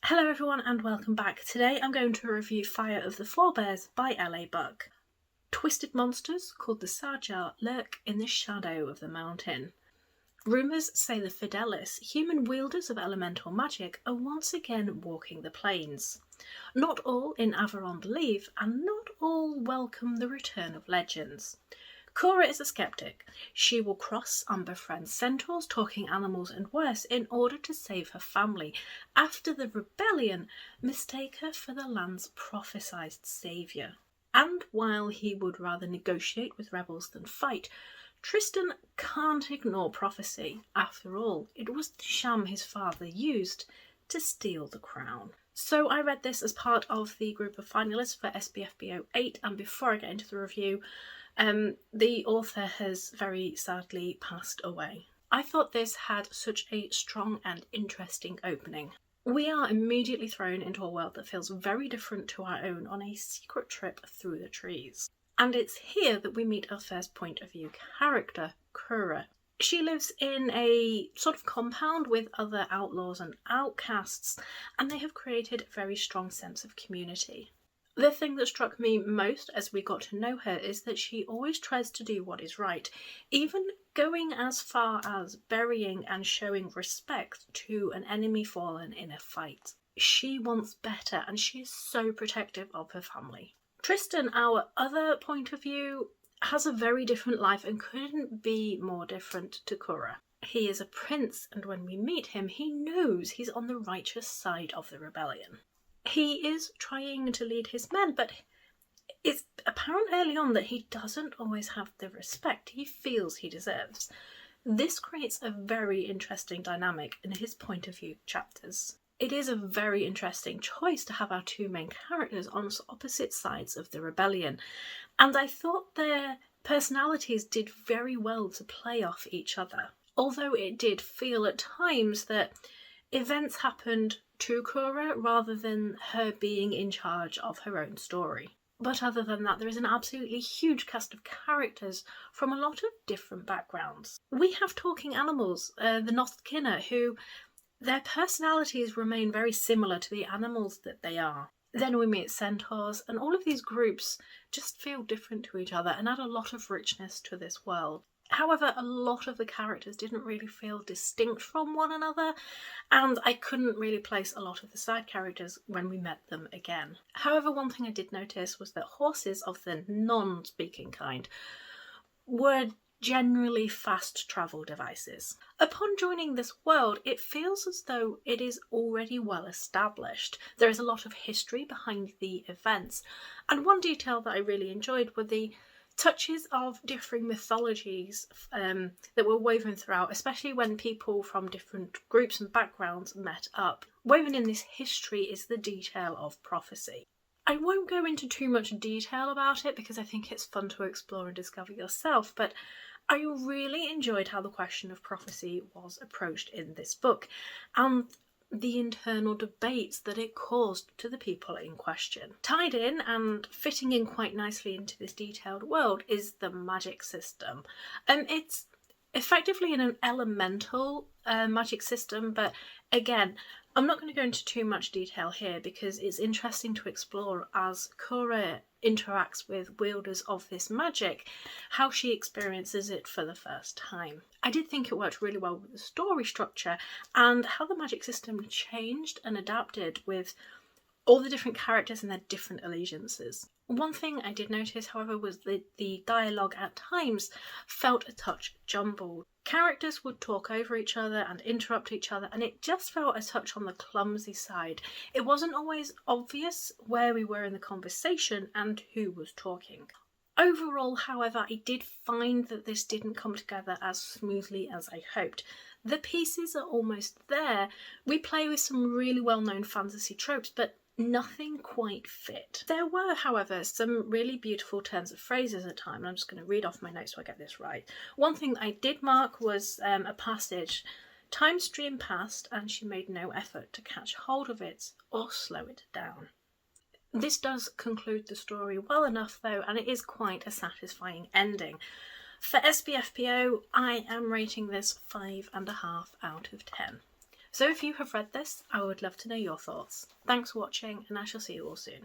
Hello everyone and welcome back. Today I'm going to review Fire of the Forebears by L.A. Buck. Twisted monsters called the Sajar lurk in the shadow of the mountain. Rumours say the Finalist, human wielders of elemental magic, are once again walking the plains. Not all in Averon believe, and not all welcome the return of legends. Cora is a skeptic. She will cross and befriend centaurs, talking animals and worse in order to save her family, after the rebellion mistake her for the land's prophesied saviour. And while he would rather negotiate with rebels than fight, Tristan can't ignore prophecy. After all, it was the sham his father used to steal the crown. So I read this as part of the group of finalists for SPFBO 8, and before I get into the review, the author has very sadly passed away. I thought this had such a strong and interesting opening. We are immediately thrown into a world that feels very different to our own on a secret trip through the trees. And it's here that we meet our first point of view character, Cora. She lives in a sort of compound with other outlaws and outcasts, and they have created a very strong sense of community. The thing that struck me most as we got to know her is that she always tries to do what is right, even going as far as burying and showing respect to an enemy fallen in a fight. She wants better, and she is so protective of her family. Tristan, our other point of view, has a very different life and couldn't be more different to Cora. He is a prince, and when we meet him, he knows he's on the righteous side of the rebellion. He is trying to lead his men, but it's apparent early on that he doesn't always have the respect he feels he deserves. This creates a very interesting dynamic in his point of view chapters. It is a very interesting choice to have our two main characters on opposite sides of the rebellion, and I thought their personalities did very well to play off each other. Although it did feel at times that events happened to Cora rather than her being in charge of her own story. But other than that, there is an absolutely huge cast of characters from a lot of different backgrounds. We have talking animals, the Nothkinner, who their personalities remain very similar to the animals that they are. Then we meet centaurs, and all of these groups just feel different to each other and add a lot of richness to this world. However, a lot of the characters didn't really feel distinct from one another, and I couldn't really place a lot of the side characters when we met them again. However, one thing I did notice was that horses of the non-speaking kind were generally fast travel devices. Upon joining this world, it feels as though it is already well established. There is a lot of history behind the events, and one detail that I really enjoyed were the touches of differing mythologies that were woven throughout, especially when people from different groups and backgrounds met up. Woven in this history is the detail of prophecy. I won't go into too much detail about it because I think it's fun to explore and discover yourself, but I really enjoyed how the question of prophecy was approached in this book, and the internal debates that it caused to the people in question. Tied in and fitting in quite nicely into this detailed world is the magic system. It's effectively an elemental magic system, but again, I'm not going to go into too much detail here because it's interesting to explore as Cora interacts with wielders of this magic, how she experiences it for the first time. I did think it worked really well with the story structure and how the magic system changed and adapted with all the different characters and their different allegiances. One thing I did notice, however, was that the dialogue at times felt a touch jumbled. Characters would talk over each other and interrupt each other, and it just felt a touch on the clumsy side. It wasn't always obvious where we were in the conversation and who was talking. Overall, however, I did find that this didn't come together as smoothly as I hoped. The pieces are almost there. We play with some really well-known fantasy tropes, but nothing quite fit. There were, however, some really beautiful turns of phrases at times. I'm just going to read off my notes so I get this right. One thing that I did mark was a passage. Time streamed past and she made no effort to catch hold of it or slow it down. This does conclude the story well enough though, and it is quite a satisfying ending. For SPFBO, I am rating this 5.5 out of 10. So if you have read this, I would love to know your thoughts. Thanks for watching, and I shall see you all soon.